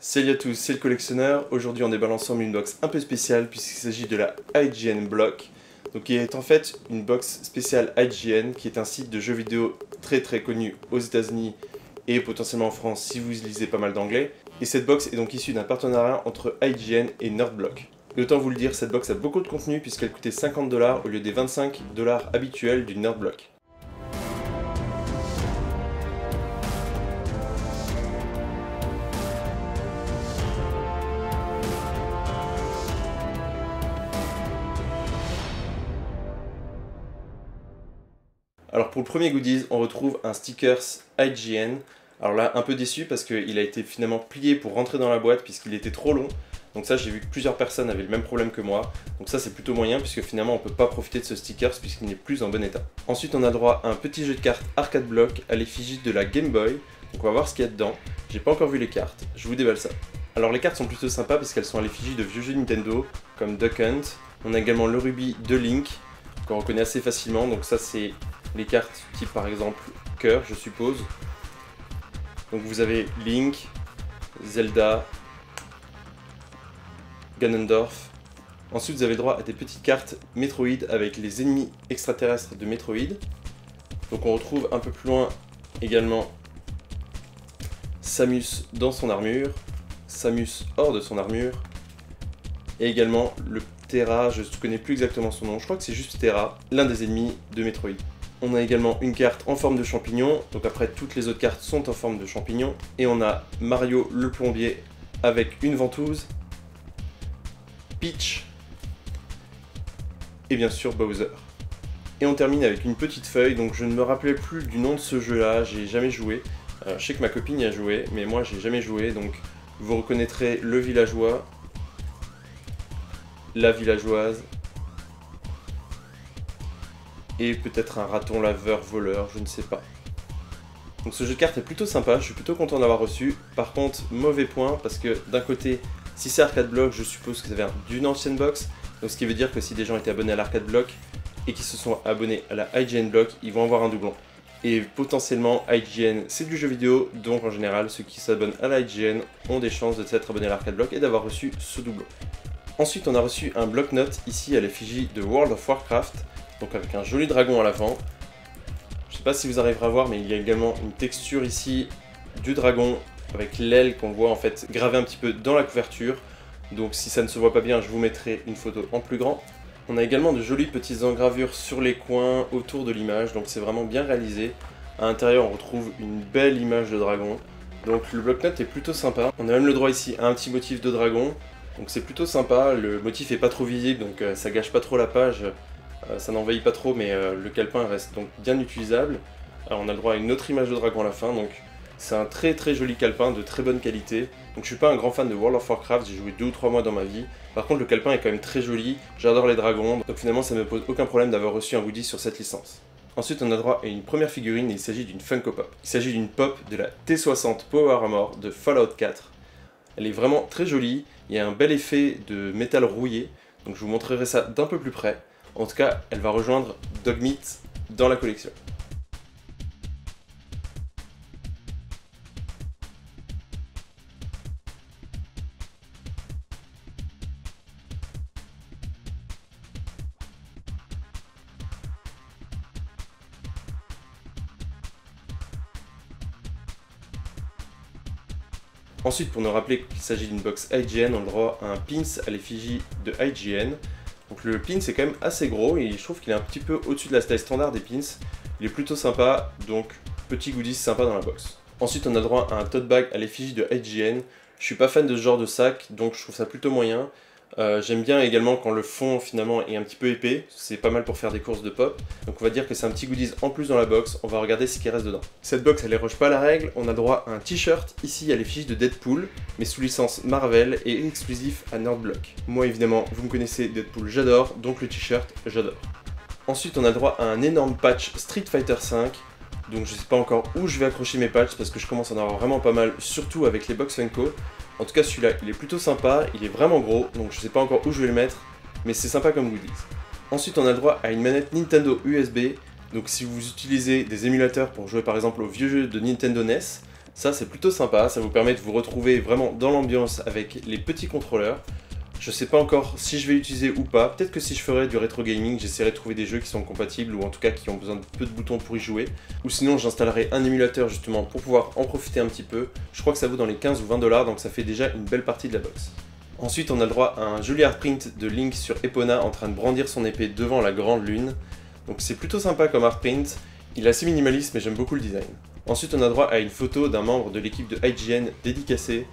Salut à tous, c'est le collectionneur. Aujourd'hui on déballe ensemble une box un peu spéciale puisqu'il s'agit de la IGN Block. Donc qui est en fait une box spéciale IGN qui est un site de jeux vidéo très connu aux États-Unis et potentiellement en France si vous lisez pas mal d'anglais. Et cette box est donc issue d'un partenariat entre IGN et Nerdblock. Et autant vous le dire, cette box a beaucoup de contenu puisqu'elle coûtait 50$ au lieu des 25$ habituels du Nerdblock. Alors pour le premier goodies, on retrouve un stickers IGN. Alors là, un peu déçu parce qu'il a été finalement plié pour rentrer dans la boîte puisqu'il était trop long. Donc ça, j'ai vu que plusieurs personnes avaient le même problème que moi. Donc ça, c'est plutôt moyen puisque finalement, on ne peut pas profiter de ce stickers puisqu'il n'est plus en bon état. Ensuite, on a droit à un petit jeu de cartes arcade block à l'effigie de la Game Boy. Donc on va voir ce qu'il y a dedans. J'ai pas encore vu les cartes, je vous déballe ça. Alors les cartes sont plutôt sympas parce qu'elles sont à l'effigie de vieux jeux Nintendo comme Duck Hunt. On a également le rubis de Link qu'on reconnaît assez facilement. Donc ça, c'est les cartes type par exemple cœur, je suppose. Donc vous avez Link, Zelda, Ganondorf. Ensuite vous avez droit à des petites cartes Metroid avec les ennemis extraterrestres de Metroid. Donc on retrouve un peu plus loin également Samus dans son armure, Samus hors de son armure, et également le Terra, je ne connais plus exactement son nom, je crois que c'est juste Terra, l'un des ennemis de Metroid. On a également une carte en forme de champignon, donc après toutes les autres cartes sont en forme de champignon. Et on a Mario le plombier avec une ventouse, Peach et bien sûr Bowser. Et on termine avec une petite feuille, donc je ne me rappelais plus du nom de ce jeu là, j'ai jamais joué. Je sais que ma copine y a joué, mais moi j'ai jamais joué, donc vous reconnaîtrez le villageois, la villageoise, et peut-être un raton laveur voleur, je ne sais pas. Donc ce jeu de cartes est plutôt sympa, je suis plutôt content d'avoir reçu. Par contre, mauvais point, parce que d'un côté, si c'est Arcade Block, je suppose que ça vient d'une ancienne box. Donc ce qui veut dire que si des gens étaient abonnés à l'Arcade Block et qui se sont abonnés à la IGN Block, ils vont avoir un doublon. Et potentiellement, IGN c'est du jeu vidéo, donc en général, ceux qui s'abonnent à la IGN ont des chances de s'être abonnés à l'Arcade Block et d'avoir reçu ce doublon. Ensuite, on a reçu un bloc-notes ici à l'effigie de World of Warcraft. Donc avec un joli dragon à l'avant. Je sais pas si vous arriverez à voir, mais il y a également une texture ici du dragon avec l'aile qu'on voit en fait gravée un petit peu dans la couverture. Donc si ça ne se voit pas bien, je vous mettrai une photo en plus grand. On a également de jolies petites engravures sur les coins autour de l'image, donc c'est vraiment bien réalisé. À l'intérieur, on retrouve une belle image de dragon. Donc le bloc-notes est plutôt sympa. On a même le droit ici à un petit motif de dragon. Donc c'est plutôt sympa, le motif est pas trop visible, donc ça gâche pas trop la page. Ça n'envahit pas trop, mais le calepin reste donc bien utilisable. Alors on a le droit à une autre image de dragon à la fin, donc c'est un très joli calepin de très bonne qualité. Donc je suis pas un grand fan de World of Warcraft, j'ai joué 2 ou 3 mois dans ma vie. Par contre le calepin est quand même très joli, j'adore les dragons, donc finalement ça me pose aucun problème d'avoir reçu un goodie sur cette licence. Ensuite on a droit à une première figurine et il s'agit d'une Funko Pop. Il s'agit d'une pop de la T60 Power Armor de Fallout 4. Elle est vraiment très jolie, il y a un bel effet de métal rouillé, donc je vous montrerai ça d'un peu plus près. En tout cas, elle va rejoindre Dogmeat dans la collection. Ensuite, pour nous rappeler qu'il s'agit d'une box IGN, on a le droit à un pins à l'effigie de IGN. Donc le pin c'est quand même assez gros et je trouve qu'il est un petit peu au-dessus de la taille standard des pins. Il est plutôt sympa, donc petit goodies sympa dans la box. Ensuite on a droit à un tote bag à l'effigie de IGN. Je suis pas fan de ce genre de sac, donc je trouve ça plutôt moyen. J'aime bien également quand le fond finalement est un petit peu épais, c'est pas mal pour faire des courses de pop. Donc on va dire que c'est un petit goodies en plus dans la box, on va regarder ce qui reste dedans. Cette box elle déroge pas à la règle, on a droit à un t-shirt ici à l'effigie de Deadpool, mais sous licence Marvel et exclusif à Nerdblock. Moi évidemment, vous me connaissez, Deadpool j'adore, donc le t-shirt j'adore. Ensuite on a droit à un énorme patch Street Fighter V. Donc je sais pas encore où je vais accrocher mes patchs parce que je commence à en avoir vraiment pas mal, surtout avec les box Funko. En tout cas celui-là il est plutôt sympa, il est vraiment gros, donc je sais pas encore où je vais le mettre, mais c'est sympa comme goodies. Ensuite on a le droit à une manette Nintendo USB, donc si vous utilisez des émulateurs pour jouer par exemple aux vieux jeux de Nintendo NES, Ça c'est plutôt sympa, ça vous permet de vous retrouver vraiment dans l'ambiance avec les petits contrôleurs. Je sais pas encore si je vais l'utiliser ou pas, peut-être que si je ferais du rétro gaming, j'essaierai de trouver des jeux qui sont compatibles ou en tout cas qui ont besoin de peu de boutons pour y jouer. Ou sinon j'installerai un émulateur justement pour pouvoir en profiter un petit peu. Je crois que ça vaut dans les 15 ou 20 $, donc ça fait déjà une belle partie de la box. Ensuite on a le droit à un joli artprint de Link sur Epona en train de brandir son épée devant la grande lune. Donc c'est plutôt sympa comme artprint, il est assez minimaliste mais j'aime beaucoup le design. Ensuite on a droit à une photo d'un membre de l'équipe de IGN dédicacée.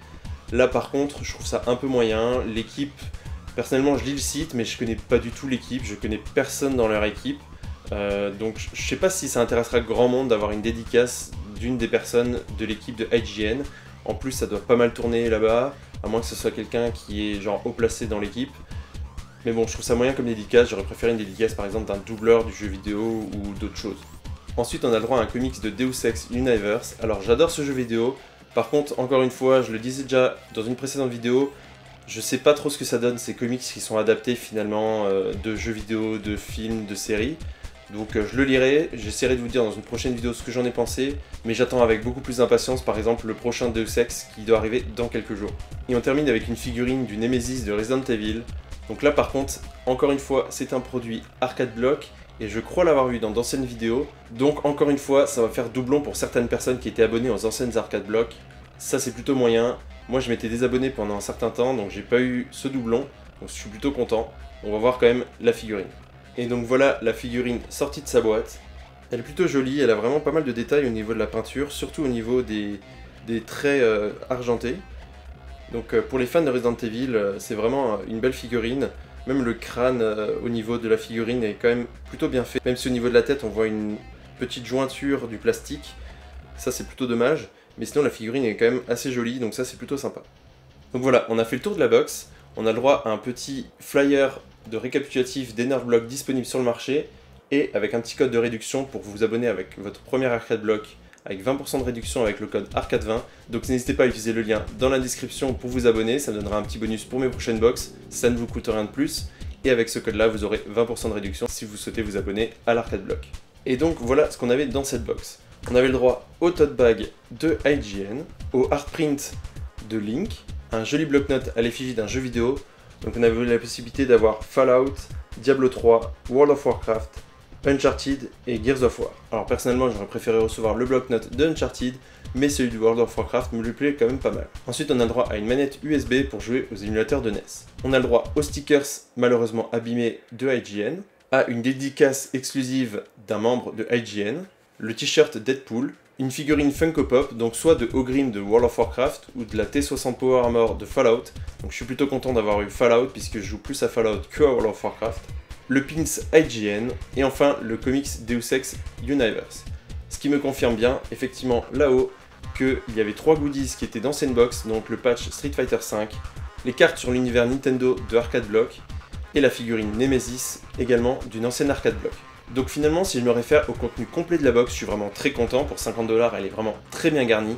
Là par contre, je trouve ça un peu moyen. L'équipe, personnellement je lis le site, mais je connais pas du tout l'équipe, je connais personne dans leur équipe. Donc je sais pas si ça intéressera grand monde d'avoir une dédicace d'une des personnes de l'équipe de IGN. En plus ça doit pas mal tourner là-bas, à moins que ce soit quelqu'un qui est genre haut placé dans l'équipe. Mais bon, je trouve ça moyen comme dédicace, j'aurais préféré une dédicace par exemple d'un doubleur du jeu vidéo ou d'autres choses. Ensuite on a le droit à un comics de Deus Ex Universe. Alors j'adore ce jeu vidéo. Par contre, encore une fois, je le disais déjà dans une précédente vidéo, je sais pas trop ce que ça donne ces comics qui sont adaptés finalement de jeux vidéo, de films, de séries. Donc je le lirai, j'essaierai de vous dire dans une prochaine vidéo ce que j'en ai pensé, mais j'attends avec beaucoup plus d'impatience par exemple le prochain Deus Ex qui doit arriver dans quelques jours. Et on termine avec une figurine du Nemesis de Resident Evil. Donc là par contre, encore une fois, c'est un produit arcade block, et je crois l'avoir vu dans d'anciennes vidéos, donc encore une fois, ça va faire doublon pour certaines personnes qui étaient abonnées aux anciennes arcade block. Ça c'est plutôt moyen, moi je m'étais désabonné pendant un certain temps, donc j'ai pas eu ce doublon, donc je suis plutôt content. On va voir quand même la figurine. Et donc voilà la figurine sortie de sa boîte. Elle est plutôt jolie, elle a vraiment pas mal de détails au niveau de la peinture, surtout au niveau des traits argentés. Donc pour les fans de Resident Evil, c'est vraiment une belle figurine. Même le crâne au niveau de la figurine est quand même plutôt bien fait. Même si au niveau de la tête on voit une petite jointure du plastique, ça c'est plutôt dommage. Mais sinon la figurine est quand même assez jolie, donc ça c'est plutôt sympa. Donc voilà, on a fait le tour de la box. On a le droit à un petit flyer de récapitulatif d'Enerblog disponible sur le marché. Et avec un petit code de réduction pour vous abonner avec votre premier arcade block, avec 20% de réduction avec le code ARCADE20. Donc n'hésitez pas à utiliser le lien dans la description pour vous abonner, ça me donnera un petit bonus pour mes prochaines box, ça ne vous coûte rien de plus. Et avec ce code là, vous aurez 20% de réduction si vous souhaitez vous abonner à l'arcade block. Et donc voilà ce qu'on avait dans cette box. On avait le droit au tote bag de IGN, au artprint de Link, un joli bloc-notes à l'effigie d'un jeu vidéo. Donc on avait la possibilité d'avoir Fallout, Diablo 3, World of Warcraft, Uncharted et Gears of War. Alors personnellement j'aurais préféré recevoir le bloc-notes de Uncharted, mais celui du World of Warcraft me lui plaît quand même pas mal. Ensuite on a le droit à une manette USB pour jouer aux émulateurs de NES. On a le droit aux stickers malheureusement abîmés de IGN, à une dédicace exclusive d'un membre de IGN, le t-shirt Deadpool, une figurine Funko Pop, donc soit de Ogrim de World of Warcraft ou de la T60 Power Armor de Fallout. Donc je suis plutôt content d'avoir eu Fallout puisque je joue plus à Fallout que à World of Warcraft. Le pins IGN, et enfin le comics Deus Ex Universe. Ce qui me confirme bien, effectivement, là-haut, qu'il y avait 3 goodies qui étaient d'anciennes box, donc le patch Street Fighter V, les cartes sur l'univers Nintendo de Arcade Block, et la figurine Nemesis, également d'une ancienne Arcade Block. Donc finalement, si je me réfère au contenu complet de la box, je suis vraiment très content, pour 50 $, elle est vraiment très bien garnie.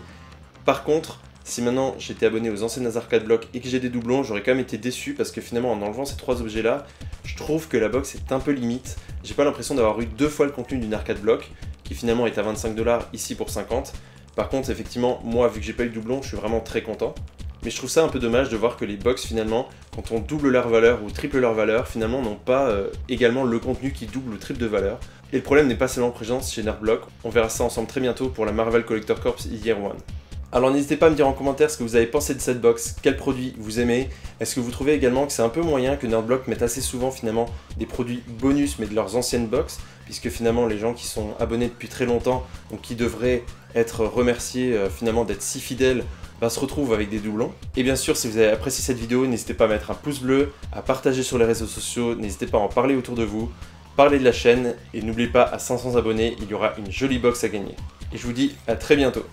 Par contre, si maintenant j'étais abonné aux anciennes Arcade Block et que j'ai des doublons, j'aurais quand même été déçu parce que finalement en enlevant ces 3 objets là, je trouve que la box est un peu limite. J'ai pas l'impression d'avoir eu 2 fois le contenu d'une Arcade Block, qui finalement est à 25 $, ici pour 50. Par contre, effectivement, moi vu que j'ai pas eu de doublon, je suis vraiment très content. Mais je trouve ça un peu dommage de voir que les box finalement, quand on double leur valeur ou triple leur valeur, finalement n'ont pas également le contenu qui double ou triple de valeur. Et le problème n'est pas seulement présent chez Nerdblock, on verra ça ensemble très bientôt pour la Marvel Collector Corps Year One. Alors n'hésitez pas à me dire en commentaire ce que vous avez pensé de cette box, quel produit vous aimez, est-ce que vous trouvez également que c'est un peu moyen que Nerdblock mette assez souvent finalement des produits bonus mais de leurs anciennes box, puisque finalement les gens qui sont abonnés depuis très longtemps, donc qui devraient être remerciés finalement d'être si fidèles, se retrouvent avec des doublons. Et bien sûr, si vous avez apprécié cette vidéo, n'hésitez pas à mettre un pouce bleu, à partager sur les réseaux sociaux, n'hésitez pas à en parler autour de vous, parlez de la chaîne, et n'oubliez pas, à 500 abonnés, il y aura une jolie box à gagner. Et je vous dis à très bientôt.